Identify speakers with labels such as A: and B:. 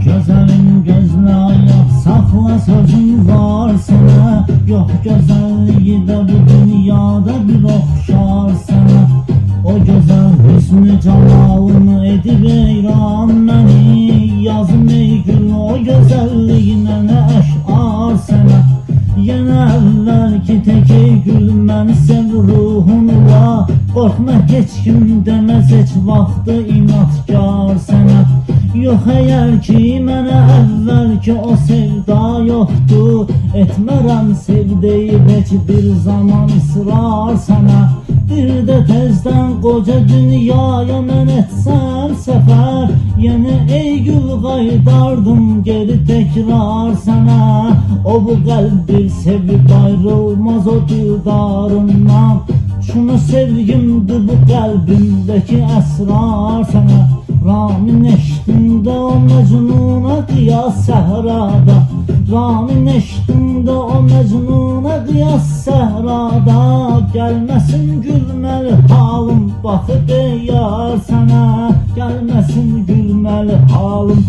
A: Gözəlim gözlə ayaq saxla, sözüm var sənə. Yox gözəlliyi də bu dünyada bir oxşar sənə. O gözəl hüsnü camalını edib eyran məni. Yazım ey gül o gözəlliyinə nə əşar sənə. Yenə əvvəlki tək ey gül məni sev ruhunla. Qorxma heç kim deməz heç vaxtı inatkar sənə. Yox əgər ki mənə əvvəlki o sevda yoxdur, etmərəm sevdeyib heç bir zaman israr sənə. Bir də tezdən qoca dünyaya mən etsəm səfər, yenə ey gül qaydardım geri təkrar sənə. O bu qəlb bir sevib ayrılmaz o dildarından. Şunu sevgimdir bu qəlbimdəki əsrar sənə. Ramin eşqində o məcnuna qiyas səhrada. Ramin eşqində o məcnuna qiyas səhrada. Gəlməsin gülməli halım baxıb ey yar sənə. Gəlməsin gülməli halım.